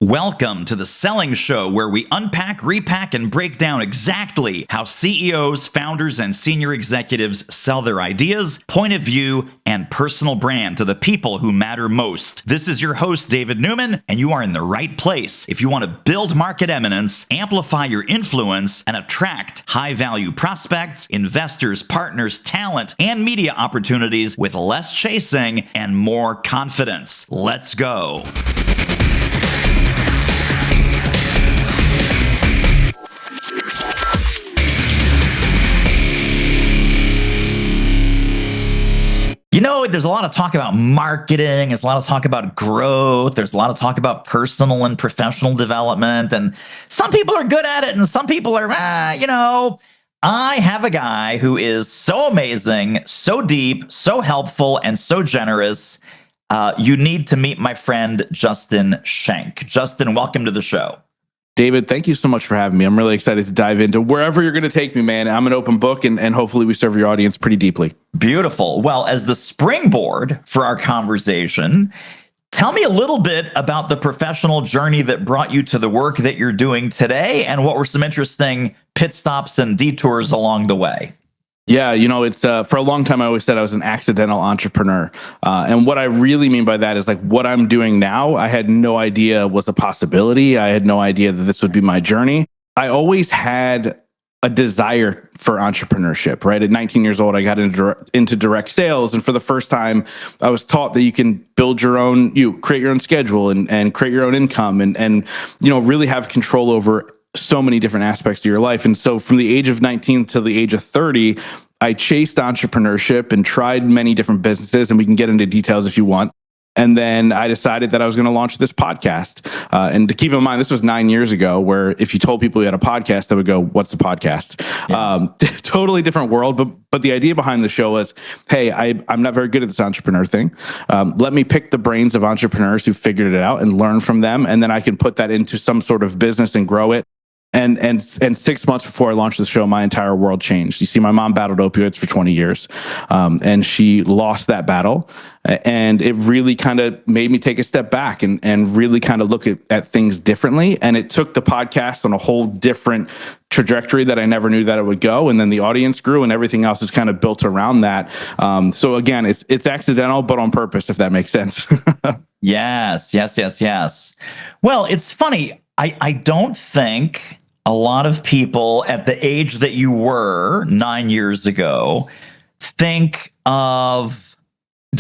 Welcome to the Selling Show, where we unpack, repack, and break down exactly how CEOs, founders, and senior executives sell their ideas, point of view, and personal brand to the people who matter most. This is your host, David Newman, and you are in the right place if you want to build market eminence, amplify your influence, and attract high-value prospects, investors, partners, talent, and media opportunities with less chasing and more confidence. Let's go. You know, there's a lot of talk about marketing. There's a lot of talk about growth. There's a lot of talk about personal and professional development. And some people are good at it and some people are, I have a guy who is so amazing, so deep, so helpful, and so generous. You need to meet my friend, Justin Schenck. Justin, welcome to the show. David, thank you so much for having me. I'm really excited to dive into wherever you're going to take me, man. I'm an open book, and hopefully we serve your audience pretty deeply. Beautiful. Well, as the springboard for our conversation, tell me a little bit about the professional journey that brought you to the work that you're doing today, and what were some interesting pit stops and detours along the way. Yeah, it's for a long time I always said I was an accidental entrepreneur. And what I really mean by that is like what I'm doing now, I had no idea was a possibility. I had no idea that this would be my journey. I always had a desire for entrepreneurship, right? At 19 years old, I got into direct sales. And for the first time, I was taught that you can build your own, create your own schedule and create your own income and really have control over so many different aspects of your life. And so from the age of 19 to the age of 30, I chased entrepreneurship and tried many different businesses, and we can get into details if you want. And then I decided that I was going to launch this podcast. And to keep in mind, this was 9 years ago, where if you told people you had a podcast, they would go, "What's a podcast?" Yeah. Totally different world. But the idea behind the show was, hey, I'm not very good at this entrepreneur thing. Let me pick the brains of entrepreneurs who figured it out and learn from them. And then I can put that into some sort of business and grow it. And 6 months before I launched the show, my entire world changed. You see, my mom battled opioids for 20 years, and she lost that battle. And it really kind of made me take a step back and really kind of look at things differently. And it took the podcast on a whole different trajectory that I never knew that it would go. And then the audience grew, and everything else is kind of built around that. So again, it's accidental, but on purpose, if that makes sense. Yes. Well, it's funny. I don't think a lot of people at the age that you were 9 years ago they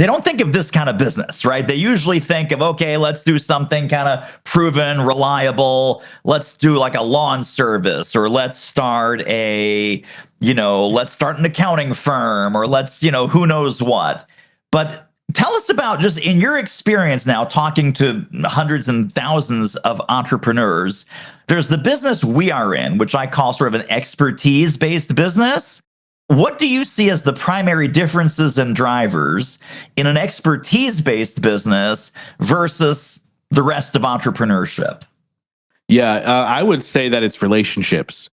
don't think of this kind of business, right? They usually think of, okay, let's do something kind of proven, reliable. Let's do like a lawn service, or let's start an accounting firm, or let's, who knows what. But tell us about, just in your experience now, talking to hundreds and thousands of entrepreneurs, there's the business we are in, which I call sort of an expertise-based business. What do you see as the primary differences and drivers in an expertise-based business versus the rest of entrepreneurship? Yeah, I would say that it's relationships.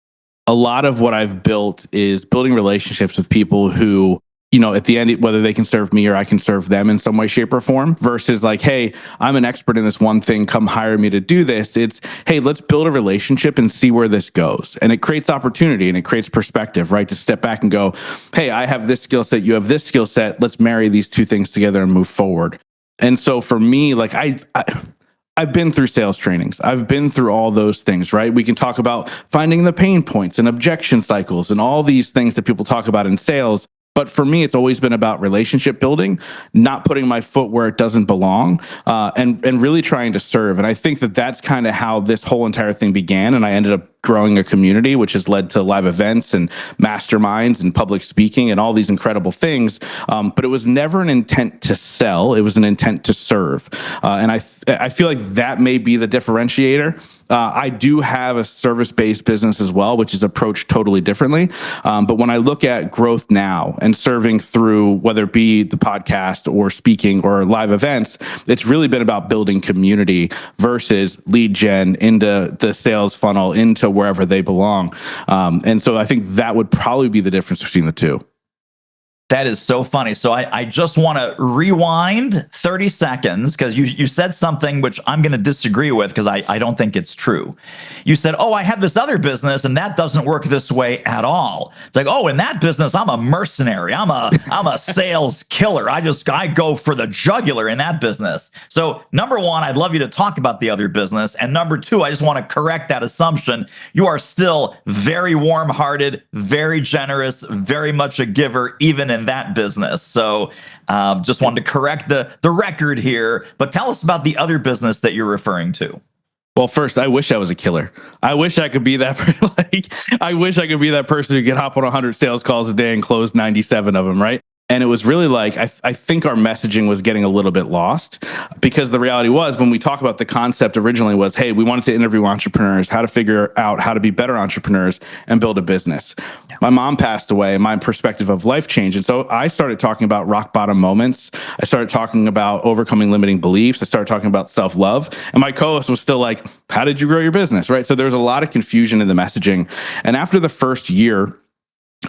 A lot of what I've built is building relationships with people who, at the end, whether they can serve me or I can serve them in some way, shape, or form, versus like, hey, I'm an expert in this one thing, come hire me to do this. It's, hey, let's build a relationship and see where this goes. And it creates opportunity and it creates perspective, right? To step back and go, hey, I have this skill set, you have this skill set, let's marry these two things together and move forward. And so for me, like I've been through sales trainings. I've been through all those things, right? We can talk about finding the pain points and objection cycles and all these things that people talk about in sales. But for me, it's always been about relationship building, not putting my foot where it doesn't belong, and really trying to serve. And I think that that's kind of how this whole entire thing began. And I ended up growing a community, which has led to live events and masterminds and public speaking and all these incredible things. But it was never an intent to sell. It was an intent to serve. And I feel like that may be the differentiator. I do have a service-based business as well, which is approached totally differently. But when I look at growth now and serving through, whether it be the podcast or speaking or live events, it's really been about building community versus lead gen into the sales funnel, into wherever they belong. And so I think that would probably be the difference between the two. That is so funny. So I just want to rewind 30 seconds because you said something which I'm going to disagree with because I don't think it's true. You said, oh, I have this other business and that doesn't work this way at all. It's like, oh, in that business, I'm a mercenary. I'm a sales killer. I go for the jugular in that business. So number one, I'd love you to talk about the other business. And number two, I just want to correct that assumption. You are still very warm-hearted, very generous, very much a giver, even in that business. So just wanted to correct the record here, but tell us about the other business that you're referring to. Well, first, I wish I was a killer. I wish I could be that. I wish I could be that person who could hop on 100 sales calls a day and close 97 of them, right? And it was really like, I think our messaging was getting a little bit lost because the reality was when we talk about the concept originally was, hey, we wanted to interview entrepreneurs, how to figure out how to be better entrepreneurs and build a business. Yeah. My mom passed away and my perspective of life changed. And so I started talking about rock bottom moments. I started talking about overcoming limiting beliefs. I started talking about self-love. And my co-host was still like, how did you grow your business, right? So there was a lot of confusion in the messaging. And after the first year,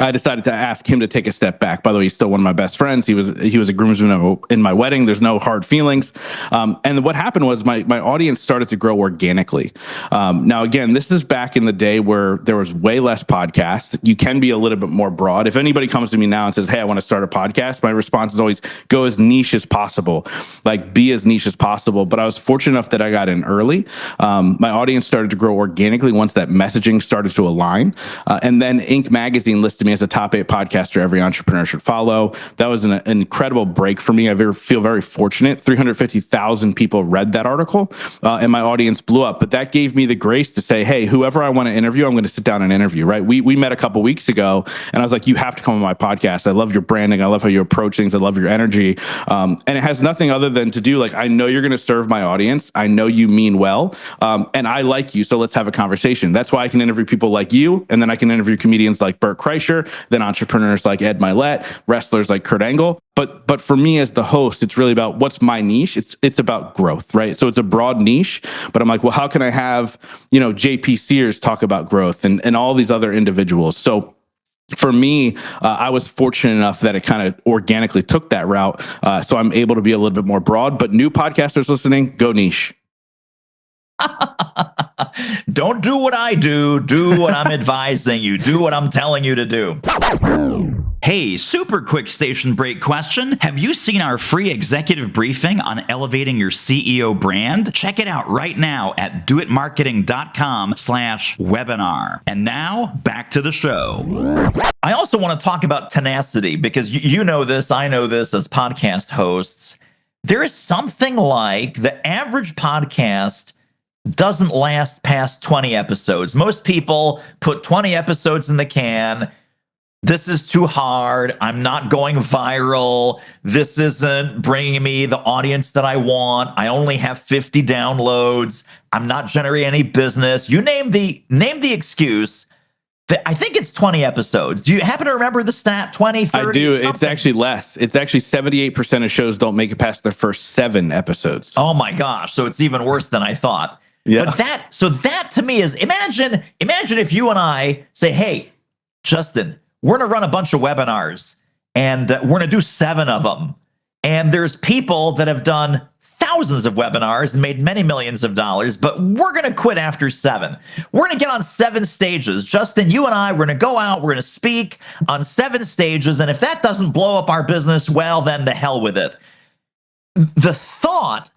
I decided to ask him to take a step back. By the way, he's still one of my best friends. He was a groomsman in my wedding. There's no hard feelings. And what happened was my audience started to grow organically. Now, again, this is back in the day where there was way less podcasts. You can be a little bit more broad. If anybody comes to me now and says, hey, I want to start a podcast, my response is always go as niche as possible, like be as niche as possible. But I was fortunate enough that I got in early. My audience started to grow organically once that messaging started to align. And then Inc. magazine listed me as a top 8 podcaster every entrepreneur should follow. That was an incredible break for me. I feel very fortunate. 350,000 people read that article and my audience blew up. But that gave me the grace to say, hey, whoever I want to interview, I'm going to sit down and interview, right? We met a couple weeks ago and I was like, you have to come on my podcast. I love your branding. I love how you approach things. I love your energy. And it has nothing other than to do, like, I know you're going to serve my audience. I know you mean well. And I like you. So let's have a conversation. That's why I can interview people like you. And then I can interview comedians like Bert Kreischer, then entrepreneurs like Ed Milet, wrestlers like Kurt Angle. But for me as the host, it's really about what's my niche. It's about growth, right? So it's a broad niche, but I'm like, well, how can I have, JP Sears talk about growth and all these other individuals? So for me, I was fortunate enough that it kind of organically took that route. So I'm able to be a little bit more broad, but new podcasters listening, go niche. Don't do what I do. Do what I'm advising you. Do what I'm telling you to do. Hey, super quick station break question. Have you seen our free executive briefing on elevating your CEO brand? Check it out right now at doitmarketing.com/webinar. And now back to the show. I also want to talk about tenacity because you know this, I know this as podcast hosts. There is something like the average podcast doesn't last past 20 episodes. Most people put 20 episodes in the can. This is too hard. I'm not going viral. This isn't bringing me the audience that I want. I only have 50 downloads. I'm not generating any business. You name the excuse. I think it's 20 episodes. Do you happen to remember the stat? 20, 30? I do. Something? It's actually less. It's actually 78% of shows don't make it past their first 7 episodes. Oh my gosh. So it's even worse than I thought. Yeah. But that to me is, imagine if you and I say, hey, Justin, we're going to run a bunch of webinars and we're going to do 7 of them. And there's people that have done thousands of webinars and made many millions of dollars, but we're going to quit after 7. We're going to get on 7 stages. Justin, you and I, we're going to go out, we're going to speak on 7 stages. And if that doesn't blow up our business, well, then the hell with it. The thought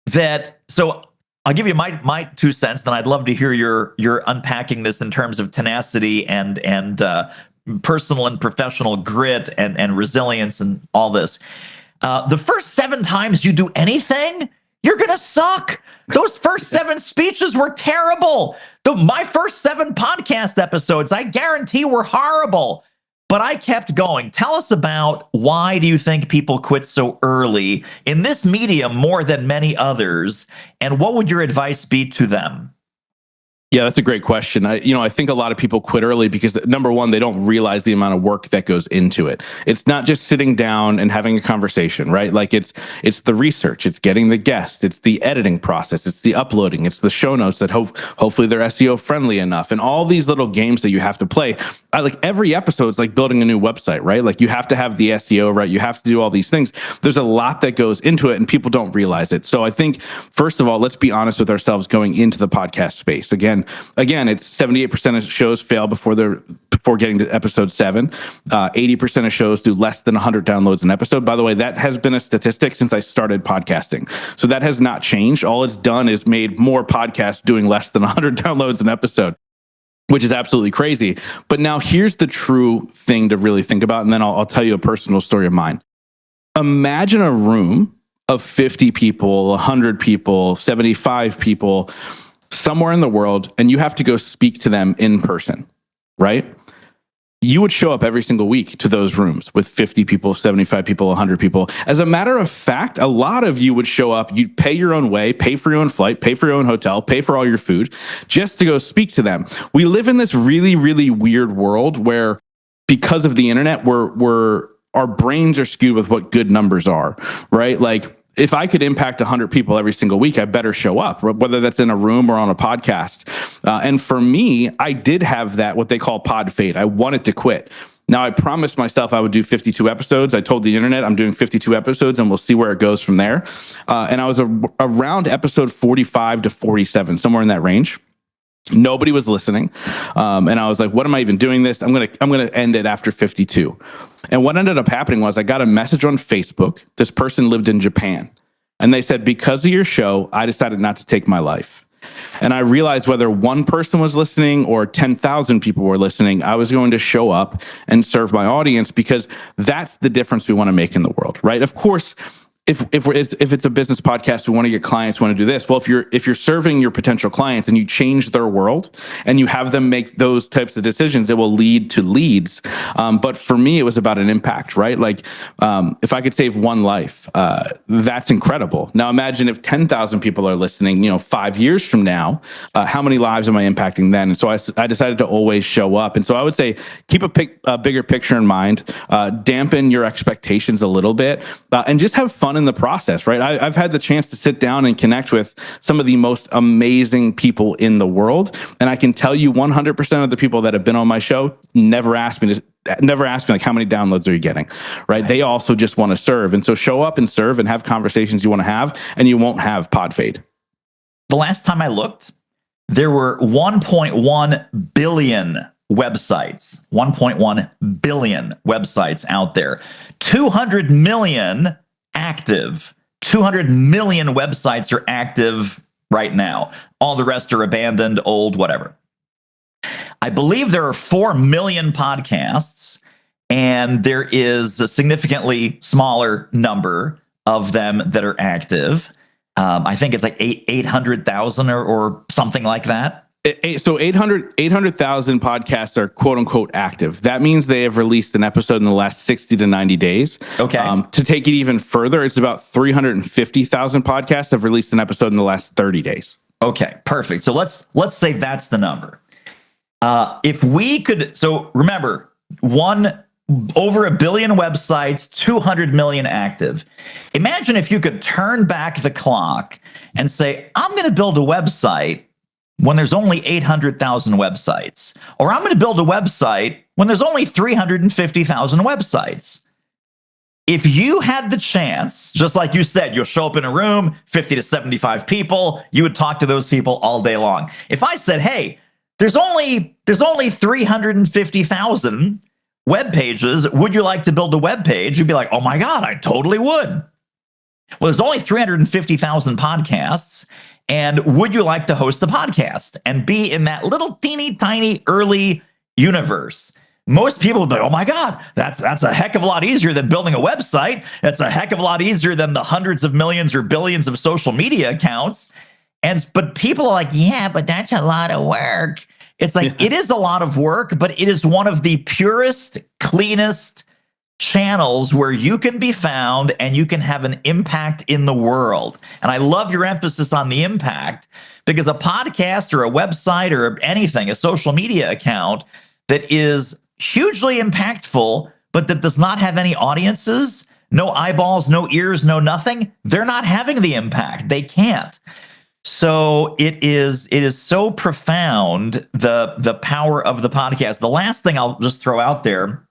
that, so I'll give you my 2 cents, then I'd love to hear your unpacking this in terms of tenacity and personal and professional grit and resilience and all this. The first 7 times you do anything, you're going to suck. Those first 7 speeches were terrible. My first 7 podcast episodes, I guarantee, were horrible. But I kept going. Tell us about why do you think people quit so early in this medium more than many others, and what would your advice be to them? Yeah, that's a great question. I think a lot of people quit early because, number one, they don't realize the amount of work that goes into it. It's not just sitting down and having a conversation, right? Like it's the research, it's getting the guests, it's the editing process, it's the uploading, it's the show notes that hopefully they're SEO friendly enough, and all these little games that you have to play. like every episode is like building a new website, right? Like you have to have the SEO, right? You have to do all these things. There's a lot that goes into it and people don't realize it. So I think, first of all, let's be honest with ourselves going into the podcast space. Again, it's 78% of shows fail before getting to episode 7. 80% of shows do less than 100 downloads an episode. By the way, that has been a statistic since I started podcasting. So that has not changed. All it's done is made more podcasts doing less than 100 downloads an episode, which is absolutely crazy. But now here's the true thing to really think about. And then I'll tell you a personal story of mine. Imagine a room of 50 people, 100 people, 75 people, somewhere in the world, and you have to go speak to them in person, right? You would show up every single week to those rooms with 50 people, 75 people, 100 people. As a matter of fact, a lot of you would show up, you'd pay your own way, pay for your own flight, pay for your own hotel, pay for all your food, just to go speak to them. We live in this really, really weird world where, because of the internet, our brains are skewed with what good numbers are, right? Like, if I could impact 100 people every single week, I better show up, whether that's in a room or on a podcast. And for me, I did have that, what they call pod fade. I wanted to quit. Now, I promised myself I would do 52 episodes. I told the internet I'm doing 52 episodes and we'll see where it goes from there. And I was around episode 45 to 47, somewhere in that range. Nobody was listening. And I was like, what am I even doing this? I'm gonna end it after 52. And what ended up happening was I got a message on Facebook. This person lived in Japan. And they said, because of your show, I decided not to take my life. And I realized whether one person was listening or 10,000 people were listening, I was going to show up and serve my audience, because that's the difference we want to make in the world, right? Of course, if it's a business podcast, we want to get clients, we want to do this. Well, if you're serving your potential clients and you change their world and you have them make those types of decisions, it will lead to leads. But for me, it was about an impact, right? Like, if I could save one life, that's incredible. Now imagine if 10,000 people are listening, 5 years from now, how many lives am I impacting then? And so I decided to always show up. And so I would say, keep a bigger picture in mind, dampen your expectations a little bit, and just have fun in the process, right? I've had the chance to sit down and connect with some of the most amazing people in the world. And I can tell you 100% of the people that have been on my show never asked me like, how many downloads are you getting, right? They also just want to serve. And so show up and serve and have conversations you want to have, and you won't have pod fade. The last time I looked, there were 1.1 billion websites, 1.1 billion websites out there, 200 million active. 200 million websites are active right now. All the rest are abandoned, old, whatever. I believe there are 4 million podcasts, and there is a significantly smaller number of them that are active. I think it's like 800,000 or something like that. So 800,000 podcasts are quote unquote active. That means they have released an episode in the last 60 to 90 days. Okay. To take it even further, it's about 350,000 podcasts have released an episode in the last 30 days. Okay, perfect. So let's say that's the number. If we could, so remember, over 1 billion websites, 200 million active. Imagine if you could turn back the clock and say, I'm going to build a website when there's only 800,000 websites, or I'm going to build a website when there's only 350,000 websites. If you had the chance, just like you said, you'll show up in a room, 50 to 75 people, you would talk to those people all day long. If I said, hey, there's only 350,000 web pages, would you like to build a web page? You'd be like, oh my God, I totally would. Well, there's only 350,000 podcasts. And would you like to host a podcast and be in that little teeny tiny early universe? Most people would be like, oh my God, that's a heck of a lot easier than building a website. That's a heck of a lot easier than the hundreds of millions or billions of social media accounts. But people are like, yeah, but that's a lot of work. It's like, it is a lot of work, but it is one of the purest, cleanest channels where you can be found and you can have an impact in the world. And I love your emphasis on the impact, because a podcast or a website or anything, a social media account that is hugely impactful, but that does not have any audiences, no eyeballs, no ears, no nothing, they're not having the impact. They can't. So it is so profound, the power of the podcast. The last thing I'll just throw out there,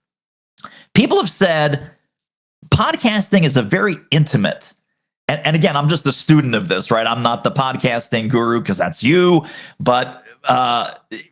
people have said podcasting is a very intimate, and again, I'm just a student of this, right? I'm not the podcasting guru because that's you, but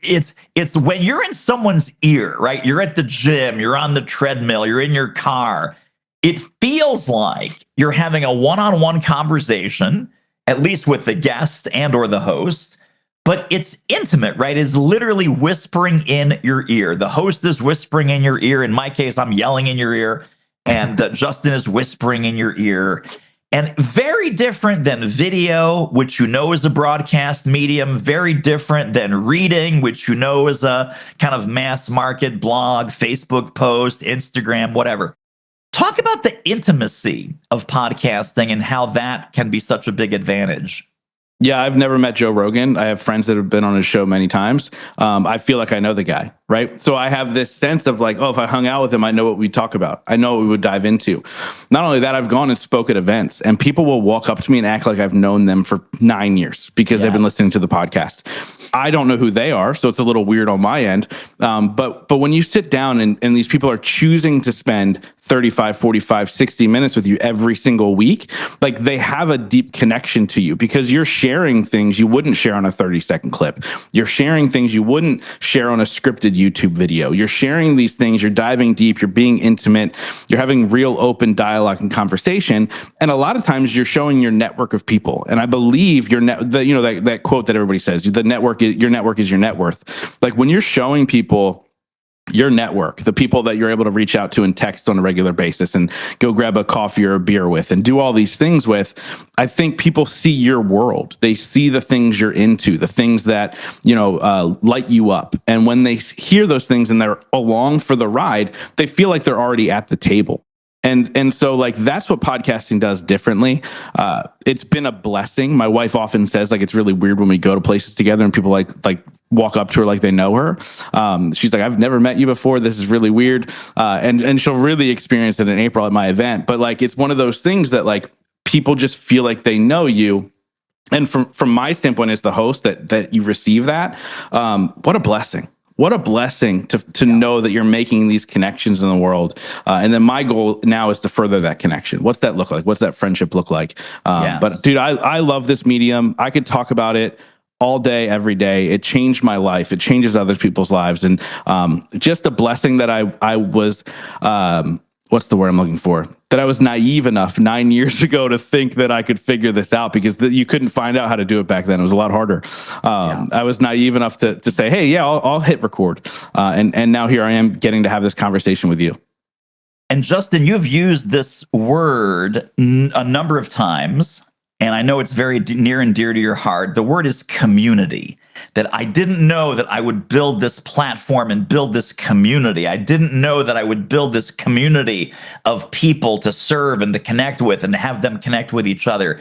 it's when you're in someone's ear, right? You're at the gym, you're on the treadmill, you're in your car. It feels like you're having a one-on-one conversation, at least with the guest and or the host, but it's intimate, right? It's literally whispering in your ear. The host is whispering in your ear. In my case, I'm yelling in your ear, and Justin is whispering in your ear. And very different than video, which you know is a broadcast medium, very different than reading, which you know is a kind of mass market blog, Facebook post, Instagram, whatever. Talk about the intimacy of podcasting and how that can be such a big advantage. Yeah, I've never met Joe Rogan. I have friends that have been on his show many times. I feel like I know the guy, right? So I have this sense of like, oh, if I hung out with him, I know what we talk about. I know what we would dive into. Not only that, I've gone and spoke at events, and people will walk up to me and act like I've known them for 9 years because they've been listening to the podcast. I don't know who they are, so it's a little weird on my end. But when you sit down and these people are choosing to spend 35, 45, 60 minutes with you every single week, like they have a deep connection to you because you're sharing things you wouldn't share on a 30-second clip. You're sharing things you wouldn't share on a scripted YouTube video. You're sharing these things, you're diving deep, you're being intimate, you're having real open dialogue and conversation. And a lot of times you're showing your network of people. And I believe that quote that everybody says, your network is your net worth. Like when you're showing people your network, the people that you're able to reach out to and text on a regular basis and go grab a coffee or a beer with and do all these things with, I think people see your world. They see the things you're into, the things that, light you up. And when they hear those things and they're along for the ride, they feel like they're already at the table. And so like that's what podcasting does differently. It's been a blessing. My wife often says like it's really weird when we go to places together and people like walk up to her like they know her. She's like, I've never met you before. This is really weird. And she'll really experience it in April at my event. But like it's one of those things that like people just feel like they know you. And from my standpoint as the host that you receive that, what a blessing. What a blessing to know that you're making these connections in the world. And then my goal now is to further that connection. What's that look like? What's that friendship look like? But dude, I love this medium. I could talk about it all day, every day. It changed my life. It changes other people's lives. And just a blessing that I was, what's the word I'm looking for? That I was naive enough 9 years ago to think that I could figure this out because you couldn't find out how to do it back then. It was a lot harder. I was naive enough to say, hey, yeah, I'll hit record. And now here I am getting to have this conversation with you. And Justin, you've used this word a number of times, and I know it's very near and dear to your heart. The word is community. That I didn't know that I would build this platform and build this community. I didn't know that I would build this community of people to serve and to connect with and to have them connect with each other.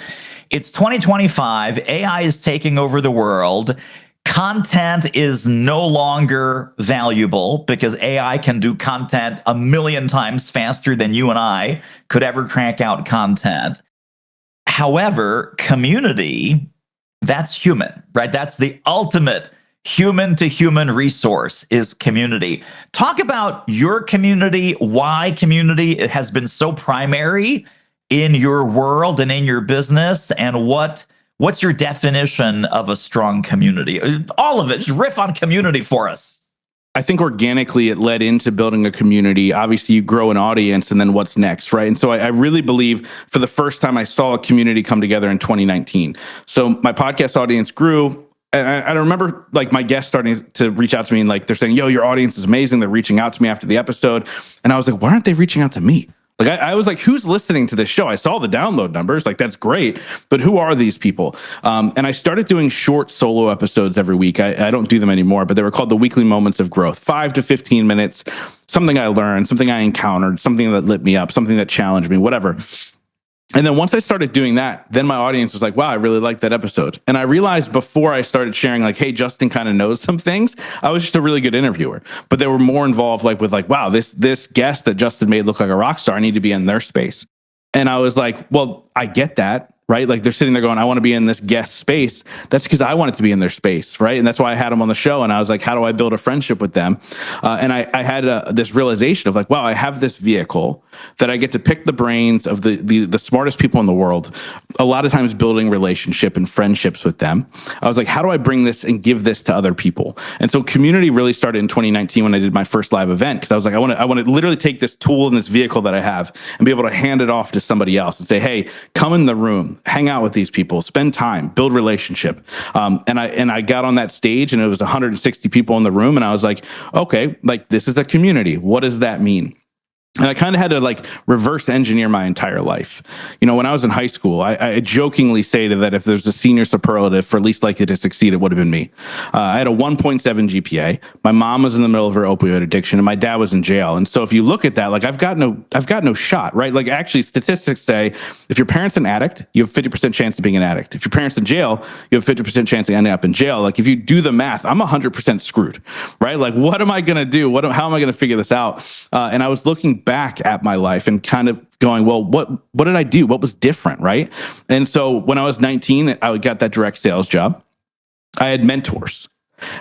It's 2025. AI is taking over the world. Content is no longer valuable because AI can do content 1,000,000 times faster than you and I could ever crank out content. However, community, that's human, right? That's the ultimate human to human resource is community. Talk about your community, why community has been so primary in your world and in your business, and what's your definition of a strong community? All of it, just riff on community for us. I think organically it led into building a community. Obviously, you grow an audience, and then what's next, right? And so I really believe for the first time I saw a community come together in 2019. So my podcast audience grew. And I remember like my guests starting to reach out to me and like they're saying, yo, your audience is amazing. They're reaching out to me after the episode. And I was like, why aren't they reaching out to me? Like I was like, who's listening to this show? I saw the download numbers, like that's great, but who are these people? And I started doing short solo episodes every week. I don't do them anymore, but they were called the Weekly Moments of Growth, 5 to 15 minutes, something I learned, something I encountered, something that lit me up, something that challenged me, whatever. And then once I started doing that, then my audience was like, wow, I really liked that episode. And I realized before I started sharing like, hey, Justin kind of knows some things, I was just a really good interviewer. But they were more involved like with like, wow, this guest that Justin made look like a rock star, I need to be in their space. And I was like, well, I get that, right? Like they're sitting there going, I want to be in this guest space. That's because I wanted to be in their space, right? And that's why I had them on the show. And I was like, how do I build a friendship with them? And I had this realization of like, wow, I have this vehicle that I get to pick the brains of the smartest people in the world, a lot of times building relationship and friendships with them. I was like, how do I bring this and give this to other people? And so community really started in 2019 when I did my first live event, because I was like, I want to literally take this tool and this vehicle that I have and be able to hand it off to somebody else and say, hey, come in the room, hang out with these people, spend time, build relationship. And I got on that stage and it was 160 people in the room. And I was like, okay, like this is a community. What does that mean? And I kind of had to like reverse engineer my entire life. You know, when I was in high school, I jokingly say that if there's a senior superlative for least likely to succeed, it would have been me. I had a 1.7 GPA. My mom was in the middle of her opioid addiction, and my dad was in jail. And so if you look at that, like I've got no shot, right? Like actually, statistics say if your parent's an addict, you have 50% chance of being an addict. If your parent's in jail, you have 50% chance of ending up in jail. Like if you do the math, I'm 100% screwed, right? Like what am I going to do? How am I going to figure this out? And I was looking back at my life and kind of going, well, what did I do? What was different, right? And so when I was 19, I got that direct sales job. I had mentors.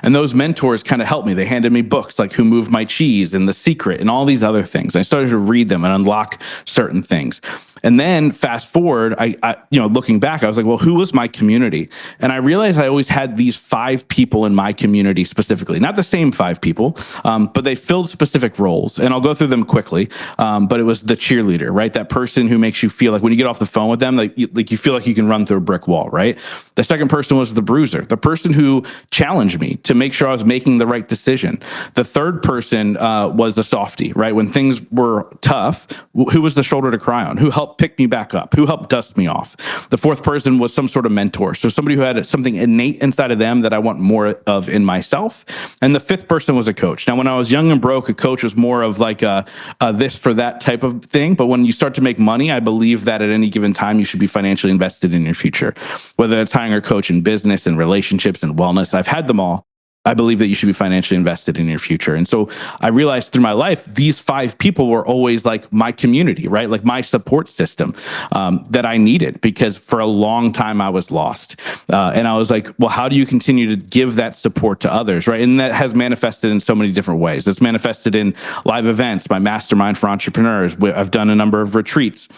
And those mentors kind of helped me. They handed me books like Who Moved My Cheese and The Secret and all these other things. I started to read them and unlock certain things. And then fast forward, I looking back, I was like, well, who was my community? And I realized I always had these 5 people in my community specifically, not the same 5 people, but they filled specific roles. And I'll go through them quickly. But it was the cheerleader, right? That person who makes you feel like when you get off the phone with them, like you feel like you can run through a brick wall, right? The second person was the bruiser, the person who challenged me to make sure I was making the right decision. The third person was a softie, right? When things were tough, who was the shoulder to cry on? Who helped pick me back up? Who helped dust me off? The fourth person was some sort of mentor. So somebody who had something innate inside of them that I want more of in myself. And the fifth person was a coach. Now, when I was young and broke, a coach was more of like a this for that type of thing. But when you start to make money, I believe that at any given time, you should be financially invested in your future, whether it's hiring a coach in business and relationships and wellness. I've had them all. I believe that you should be financially invested in your future. And so I realized through my life, these 5 people were always like my community, right? Like my support system that I needed, because for a long time I was lost. And I was like, well, how do you continue to give that support to others, right? And that has manifested in so many different ways. It's manifested in live events, my mastermind for entrepreneurs. I've done a number of retreats.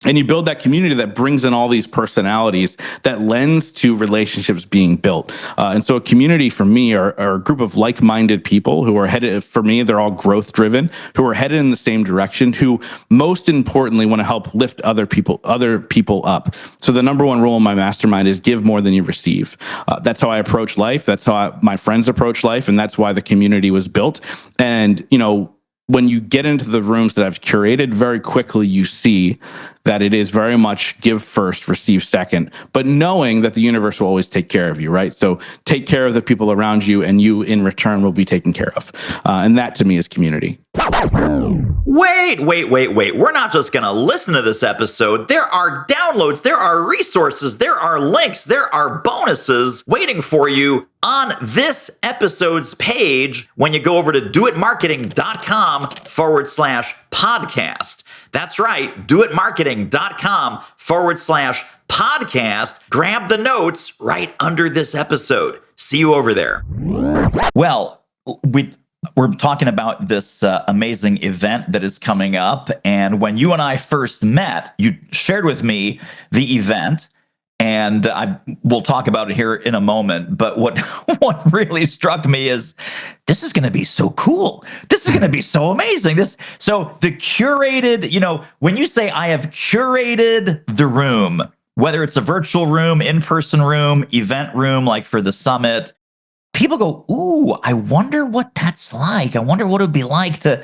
And you build that community that brings in all these personalities that lends to relationships being built. And so a community for me are a group of like-minded people who are headed, for me, they're all growth driven, who are headed in the same direction, who most importantly want to help lift other people up. So the number one rule in my mastermind is give more than you receive. That's how I approach life. That's how my friends approach life. And that's why the community was built. And, when you get into the rooms that I've curated, very quickly you see that it is very much give first, receive second, but knowing that the universe will always take care of you, right? So take care of the people around you, and you in return will be taken care of. And that to me is community. Wait. We're not just going to listen to this episode. There are downloads, there are resources, there are links, there are bonuses waiting for you on this episode's page when you go over to doitmarketing.com/podcast. That's right, doitmarketing.com/podcast. Grab the notes right under this episode. See you over there. Well, we're talking about this amazing event that is coming up. And when you and I first met, you shared with me the event. And we'll talk about it here in a moment. But what really struck me is this is going to be so cool. This is going to be so amazing. So the curated, when you say I have curated the room, whether it's a virtual room, in-person room, event room, like for the summit, people go, ooh, I wonder what that's like. I wonder what it would be like to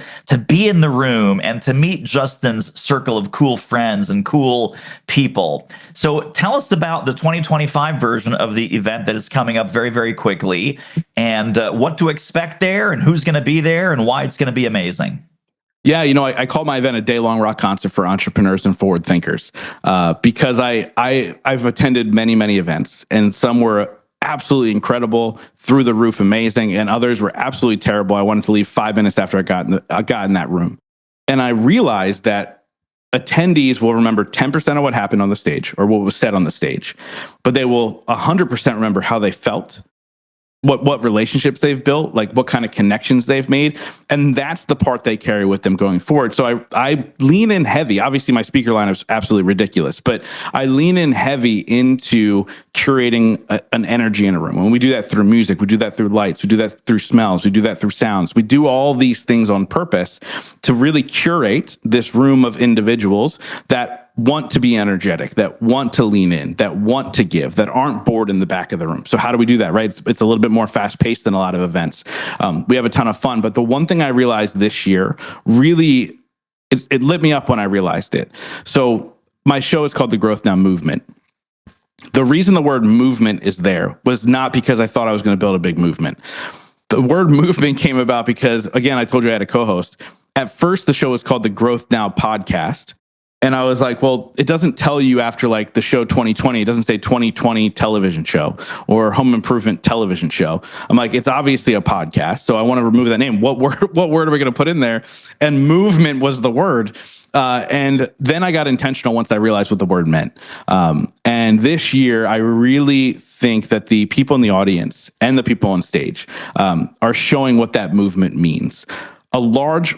be in the room and to meet Justin's circle of cool friends and cool people. So tell us about the 2025 version of the event that is coming up very, very quickly, and what to expect there and who's going to be there and why it's going to be amazing. Yeah, I call my event a day-long rock concert for entrepreneurs and forward thinkers because I've attended many, many events, and some were absolutely incredible, through the roof amazing, and others were absolutely terrible. I wanted to leave 5 minutes after I got in that room. And I realized that attendees will remember 10% of what happened on the stage or what was said on the stage, but they will 100% remember how they felt, what relationships they've built, like what kind of connections they've made. And that's the part they carry with them going forward. So I lean in heavy. Obviously, my speaker lineup is absolutely ridiculous, but I lean in heavy into curating an energy in a room. And we do that through music. We do that through lights. We do that through smells. We do that through sounds. We do all these things on purpose to really curate this room of individuals that want to be energetic, that want to lean in, that want to give, that aren't bored in the back of the room. So how do we do that, right? It's a little bit more fast paced than a lot of events. We have a ton of fun, but the one thing I realized this year really, it lit me up when I realized it. So my show is called The Growth Now Movement. The reason the word movement is there was not because I thought I was going to build a big movement. The word movement came about because, again, I told you I had a co-host. At first, the show was called The Growth Now Podcast. And I was like, well, it doesn't tell you after like the show 2020, it doesn't say 2020 television show or home improvement television show. I'm like, it's obviously a podcast. So I want to remove that name. What word are we going to put in there? And movement was the word. And then I got intentional once I realized what the word meant. And this year, I really think that the people in the audience and the people on stage are showing what that movement means. A large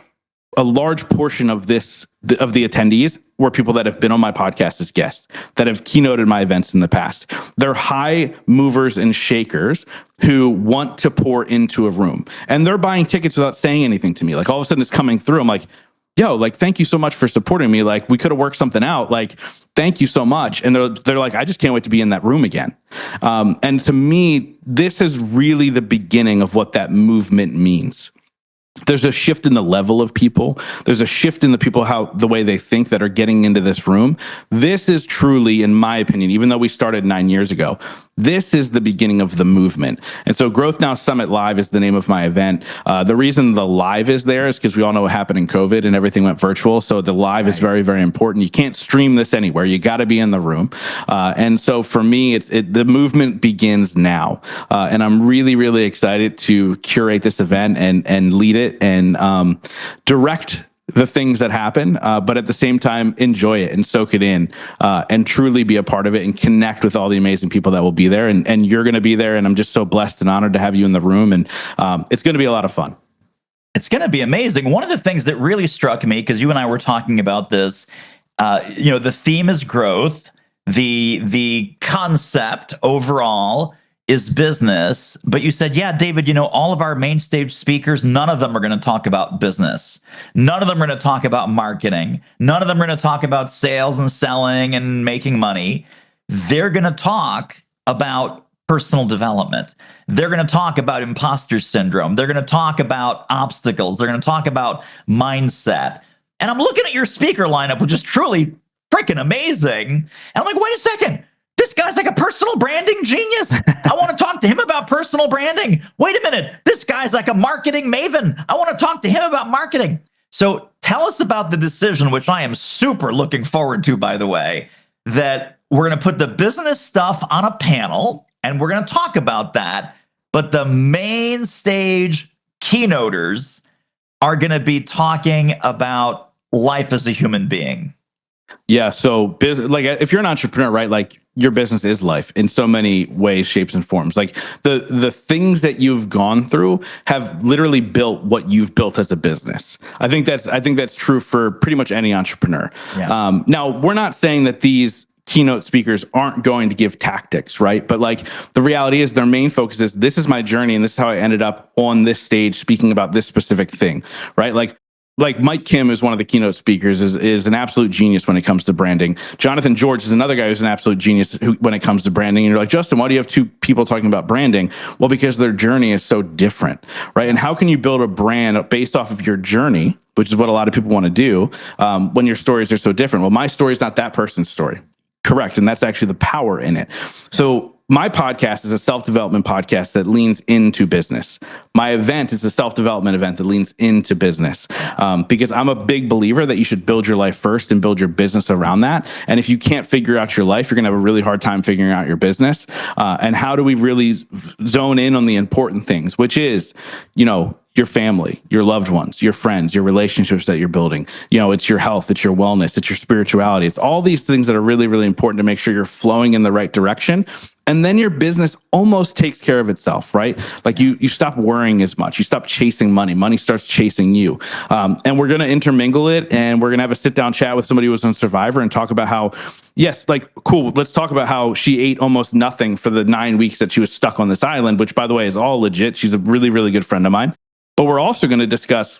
portion of the attendees were people that have been on my podcast as guests, that have keynoted my events in the past. They're high movers and shakers who want to pour into a room, and they're buying tickets without saying anything to me. Like all of a sudden it's coming through. I'm like, yo, like, thank you so much for supporting me. Like we could have worked something out. Like, thank you so much. And they're like, I just can't wait to be in that room again. And to me, this is really the beginning of what that movement means. There's a shift in the level of people. There's a shift in the people, the way they think that are getting into this room. This is truly, in my opinion, even though we started 9 years ago, this is the beginning of the movement. And so Growth Now Summit Live is the name of my event. The reason the live is there is because we all know what happened in COVID and everything went virtual. So the live is very, very important. You can't stream this anywhere. You got to be in the room. And so for me, the movement begins now. And I'm really, really excited to curate this event and lead it and direct the things that happen, but at the same time, enjoy it and soak it in and truly be a part of it and connect with all the amazing people that will be there. And you're going to be there. And I'm just so blessed and honored to have you in the room. And it's going to be a lot of fun. It's going to be amazing. One of the things that really struck me, because you and I were talking about this, the theme is growth. The concept overall is business, but you said, yeah, David, all of our main stage speakers, none of them are going to talk about business. None of them are going to talk about marketing. None of them are going to talk about sales and selling and making money. They're going to talk about personal development. They're going to talk about imposter syndrome. They're going to talk about obstacles. They're going to talk about mindset. And I'm looking at your speaker lineup, which is truly freaking amazing. And I'm like, wait a second. This guy's like a personal branding genius. I want to talk to him about personal branding. Wait a minute. This guy's like a marketing maven. I want to talk to him about marketing. So tell us about the decision, which I am super looking forward to, by the way, that we're going to put the business stuff on a panel and we're going to talk about that. But the main stage keynoters are going to be talking about life as a human being. Yeah. So like if you're an entrepreneur, right? Like your business is life in so many ways, shapes, and forms. Like the things that you've gone through have literally built what you've built as a business. I think that's true for pretty much any entrepreneur. Yeah. Now we're not saying that these keynote speakers aren't going to give tactics, right? But like the reality is their main focus is this is my journey and this is how I ended up on this stage speaking about this specific thing, right? Like Mike Kim is one of the keynote speakers, is an absolute genius when it comes to branding. Jonathan George is another guy who's an absolute genius when it comes to branding. And you're like, Justin, why do you have two people talking about branding? Well, because their journey is so different, right? And how can you build a brand based off of your journey, which is what a lot of people want to do when your stories are so different? Well, my story is not that person's story. Correct. And that's actually the power in it. So my podcast is a self-development podcast that leans into business. My event is a self-development event that leans into business because I'm a big believer that you should build your life first and build your business around that. And if you can't figure out your life, you're going to have a really hard time figuring out your business. And how do we really zone in on the important things, which is, your family, your loved ones, your friends, your relationships that you're building. It's your health, it's your wellness, it's your spirituality. It's all these things that are really, really important to make sure you're flowing in the right direction. And then your business almost takes care of itself, right? Like you stop worrying as much. You stop chasing money. Money starts chasing you. And we're going to intermingle it, and we're going to have a sit down chat with somebody who was on Survivor and talk about how, yes, like, cool. Let's talk about how she ate almost nothing for the 9 weeks that she was stuck on this island, which, by the way, is all legit. She's a really, really good friend of mine. But we're also going to discuss,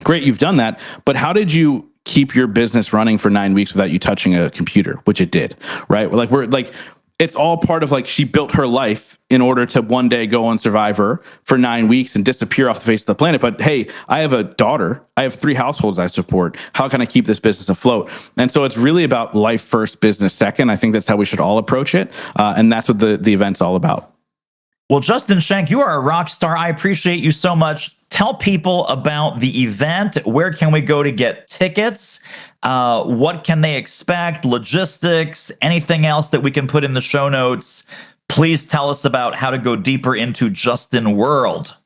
great, you've done that, but how did you keep your business running for 9 weeks without you touching a computer, which it did, right? It's all part of, like, she built her life in order to one day go on Survivor for 9 weeks and disappear off the face of the planet. But hey, I have a daughter. I have 3 households I support. How can I keep this business afloat? And so it's really about life first, business second. I think that's how we should all approach it. And that's what the event's all about. Well, Justin Schenck, you are a rock star. I appreciate you so much. Tell people about the event. Where can we go to get tickets? What can they expect? Logistics, anything else that we can put in the show notes? Please tell us about how to go deeper into Justin World.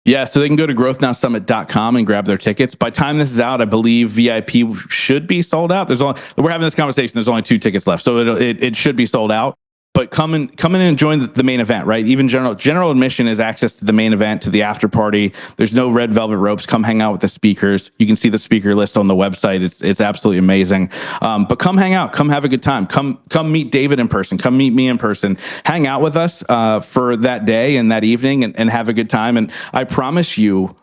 Yeah, so they can go to growthnowsummit.com and grab their tickets. By the time this is out, I believe VIP should be sold out. We're having this conversation. There's only 2 tickets left, so it should be sold out. But come in and join the main event, right? Even general admission is access to the main event, to the after party. There's no red velvet ropes. Come hang out with the speakers. You can see the speaker list on the website. It's absolutely amazing. But come hang out. Come have a good time. Come meet David in person. Come meet me in person. Hang out with us for that day and that evening and have a good time. And I promise you,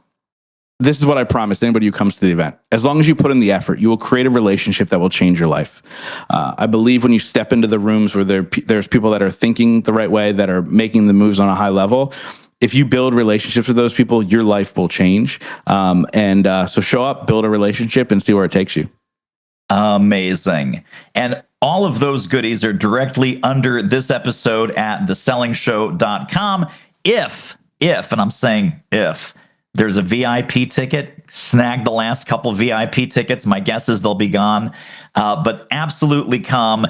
this is what I promise anybody who comes to the event. As long as you put in the effort, you will create a relationship that will change your life. I believe when you step into the rooms where there's people that are thinking the right way, that are making the moves on a high level, if you build relationships with those people, your life will change. So show up, build a relationship, and see where it takes you. Amazing. And all of those goodies are directly under this episode at thesellingshow.com. If, and I'm saying if, there's a VIP ticket, snag the last couple VIP tickets. My guess is they'll be gone, but absolutely come.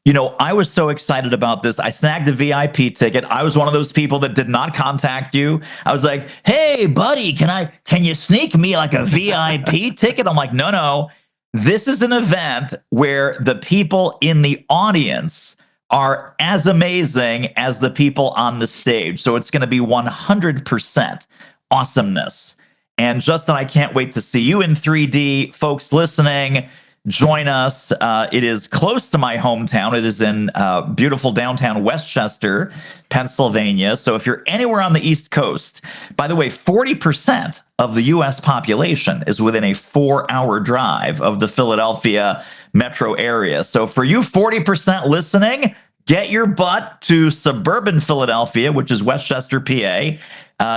I was so excited about this. I snagged a VIP ticket. I was one of those people that did not contact you. I was like, hey, buddy, can you sneak me like a VIP ticket? I'm like, no. This is an event where the people in the audience are as amazing as the people on the stage. So it's going to be 100% awesomeness. And Justin, I can't wait to see you in 3D. Folks listening, join us. It is close to my hometown. It is in beautiful downtown Westchester, Pennsylvania. So if you're anywhere on the East Coast, by the way, 40% of the U.S. population is within a 4-hour drive of the Philadelphia metro area. So for you 40% listening, get your butt to suburban Philadelphia, which is Westchester, PA.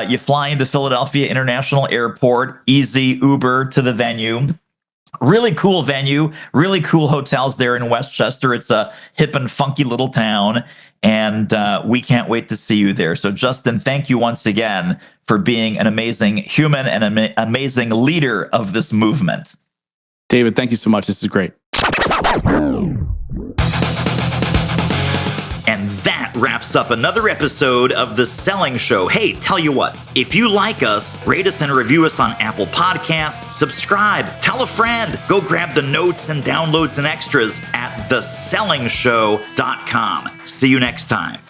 You fly into Philadelphia International Airport, easy Uber to the venue. Really cool venue, really cool hotels there in Westchester. It's a hip and funky little town, and we can't wait to see you there. So Justin, thank you once again for being an amazing human and an amazing leader of this movement. David, thank you so much. This is great. And that wraps up another episode of The Selling Show. Hey, tell you what, if you like us, rate us and review us on Apple Podcasts, subscribe, tell a friend, go grab the notes and downloads and extras at thesellingshow.com. See you next time.